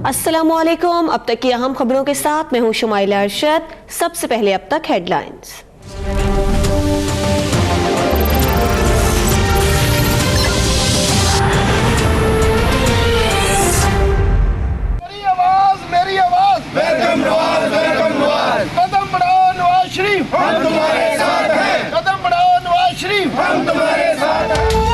अस्सलामुअलैकुम। अब तक की अहम खबरों के साथ मैं हूं शुमाइला अरशद। सबसे पहले अब तक हेडलाइंस। मेरी आवाज वेलकम नवाज, वेलकम नवाज। कदम बढ़ाओ नवाज शरीफ, हम तुम्हारे साथ हैं। कदम बढ़ाओ नवाज शरीफ, हम तुम्हारे साथ हैं।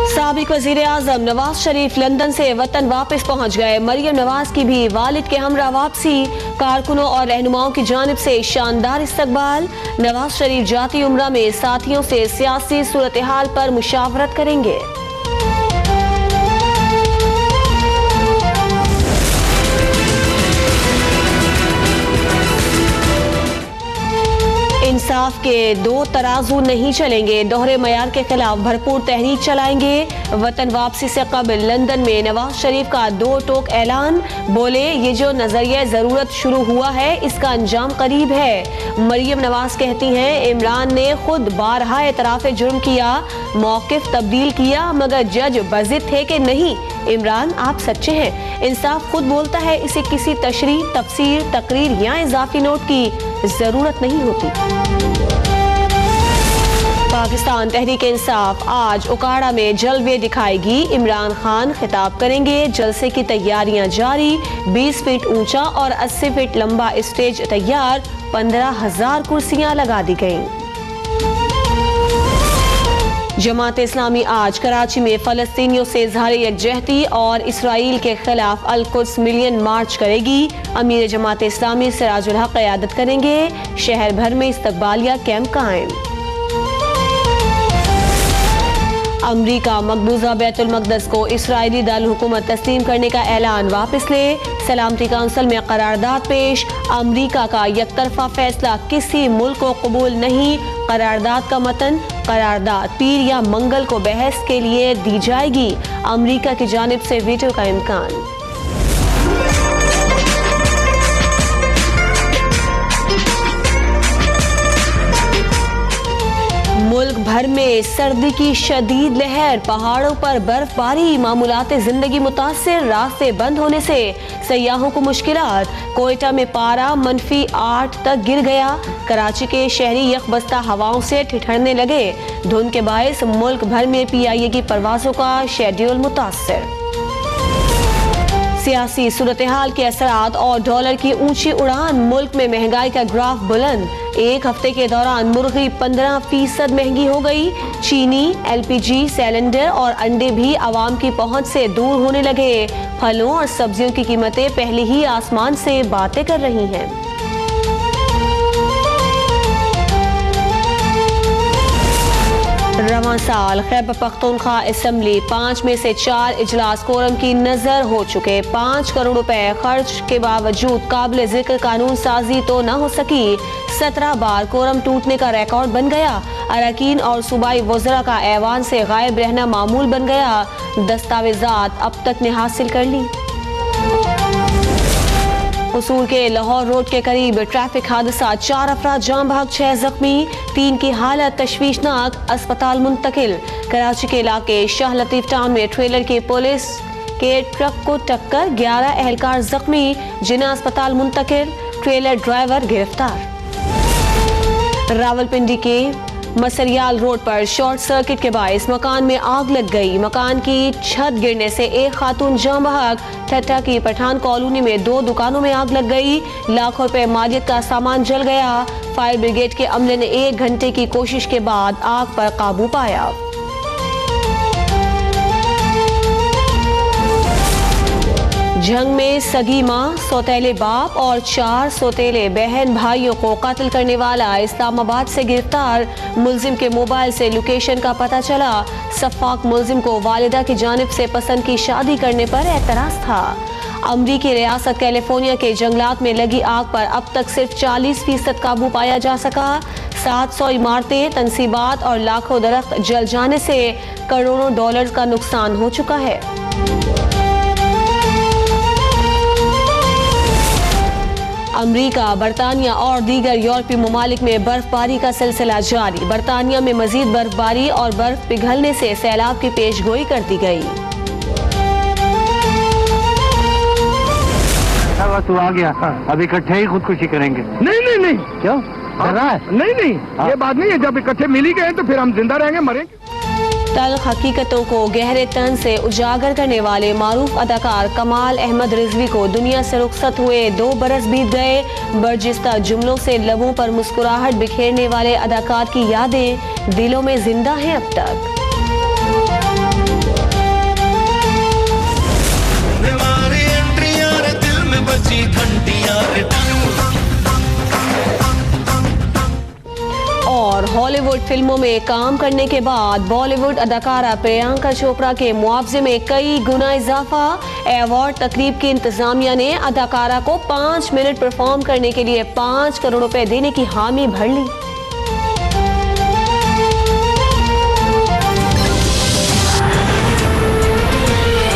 साबिक वजीर आजम नवाज शरीफ लंदन से वतन वापस पहुंच गए। मरियम नवाज की भी वालिद के हमरा वापसी। कारकुनों और रहनुमाओं की जानिब से शानदार इस्तकबाल। नवाज शरीफ जाती उम्रा में साथियों से सियासी सूरत हाल पर मुशावरत करेंगे। इंसाफ के दो तराजू नहीं चलेंगे। दोहरे मयार के खिलाफ भरपूर तहरीक चलाएंगे। वतन वापसी से कबल लंदन में नवाज शरीफ का दो टोक ऐलान। बोले, ये जो नजरिया जरूरत शुरू हुआ है इसका अंजाम करीब है। मरियम नवाज कहती हैं, इमरान ने खुद बारहा एतराफ़ जुर्म किया, मौक़िफ़ तब्दील किया, मगर जज बज़िद थे कि नहीं इमरान आप सच्चे हैं। इंसाफ खुद बोलता है, इसे किसी तशरीह, तफसीर, तकरीर या इजाफी नोट की जरूरत नहीं होती। पाकिस्तान तहरीक इंसाफ आज उकाड़ा में जलवे दिखाएगी। इमरान खान खिताब करेंगे। जलसे की तैयारियां जारी। 20 फीट ऊंचा और 80 फीट लंबा स्टेज तैयार। 15,000 कुर्सियां लगा दी गईं। जमात इस्लामी आज कराची में फलस्तीनियों से इज़हार यकजहती और इसराइल के खिलाफ अल-कुद्स मिलियन मार्च करेगी। अमीर जमात इस्लामी सिराजुल हक क़यादत करेंगे। शहर भर में इस्तकबालिया कैंप कायम। अमरीका मकबूजा बैतुल मक़दस को इसराइली दारुल हुकूमत तस्लीम करने का ऐलान वापस ले। सलामती काउंसिल में करारदाद पेश। अमरीका का यकतरफा फैसला किसी मुल्क को कबूल नहीं। करारदाद का मतन, करारदाद पीर या मंगल को बहस के लिए दी जाएगी। अमरीका की जानिब से वीटो का इम्कान। मुल्क भर में सर्दी की शदीद लहर। पहाड़ों पर बर्फबारी। मामूलाते जिंदगी मुतासिर। रास्ते बंद होने से सयाहों को मुश्किलात। कोयटा में पारा -8 तक गिर गया। कराची के शहरी यकबस्ता हवाओं से ठिठुरने लगे। धुंध के बायस मुल्क भर में PIA की परवाजों का शेड्यूल मुतासिर। सियासी सूरत हाल के असरात और डॉलर की ऊंची उड़ान। मुल्क में महंगाई का ग्राफ बुलंद। एक हफ्ते के दौरान मुर्गी 15% महंगी हो गई। चीनी, LPG सिलेंडर और अंडे भी आवाम की पहुंच से दूर होने लगे। फलों और सब्जियों की कीमतें पहले ही आसमान से बातें कर रही हैं। रवां साल खैबर पख्तूनख्वा असम्बली 5 में से 4 इजलास कोरम की नजर हो चुके। 5 करोड़ रुपए खर्च के बावजूद काबिल जिक्र कानून साजी तो न हो सकी। 17 बार कोरम टूटने का रिकॉर्ड बन गया। अरकान और सूबाई वज़रा का ऐवान से गायब रहना मामूल बन गया। दस्तावेजात अब तक ने हासिल कर ली। कसूर के लाहौर रोड के करीब ट्रैफिक हादसा। 4 अफराद जान बहक, 6 जख्मी। 3 की हालत तशवीशनाक, अस्पताल मुंतकिल। कराची के इलाके शाह लतीफ टाउन में ट्रेलर की पुलिस के ट्रक को टक्कर। 11 एहलकार जख्मी, जिन्हें अस्पताल मुंतकिल। ट्रेलर ड्राइवर गिरफ्तार। रावलपिंडी के मसरियाल रोड पर शॉर्ट सर्किट के बायस मकान में आग लग गई। मकान की छत गिरने से एक खातून जान बहक। ठट्टा की पठान कॉलोनी में 2 दुकानों में आग लग गई। लाखों रुपए मालियत का सामान जल गया। फायर ब्रिगेड के अमले ने 1 घंटे की कोशिश के बाद आग पर काबू पाया। जंग में सगी मां, सौतेले बाप और 4 सौतेले बहन भाइयों को कत्ल करने वाला इस्लामाबाद से गिरफ्तार। मुलजिम के मोबाइल से लोकेशन का पता चला। सफाक मुलजिम को वालिदा की जानिब से पसंद की शादी करने पर एतराज था। अमरीकी रियासत कैलिफोर्निया के जंगलात में लगी आग पर अब तक सिर्फ 40% काबू पाया जा सका। 700 इमारतें, तनसीबात और लाखों दरख्त जल जाने से करोड़ों डॉलर का नुकसान हो चुका है। अमरीका, बरतानिया और दीगर यूरोपीय ममालिक में बर्फबारी का सिलसिला जारी। बरतानिया में मजीद बर्फबारी और बर्फ पिघलने से सैलाब की पेशगोई कर दी गई। हुआ तू आ गया, अब इकट्ठे ही खुदकुशी करेंगे। नहीं नहीं नहीं, क्यों डर रहा है? नहीं नहीं, ये बात नहीं है। जब इकट्ठे मिल ही गए तो फिर हम जिंदा रहेंगे, मरेंगे। तल्ख हकीकतों को गहरे तन से उजागर करने वाले मारूफ अदाकार कमाल अहमद रिजवी को दुनिया से रुखसत हुए 2 बरस बीत गए। बर्जिस्ता जुमलों से लबों पर मुस्कुराहट बिखेरने वाले अदाकार की यादें दिलों में जिंदा हैं अब तक। और हॉलीवुड फिल्मों में काम करने के बाद बॉलीवुड अदाकारा प्रियंका चोपड़ा के मुआवजे में कई गुना इजाफा। अवार्ड तकरीब की इंतजामिया ने अदाकारा को 5 मिनट परफॉर्म करने के लिए 5 करोड़ रुपए देने की हामी भर ली।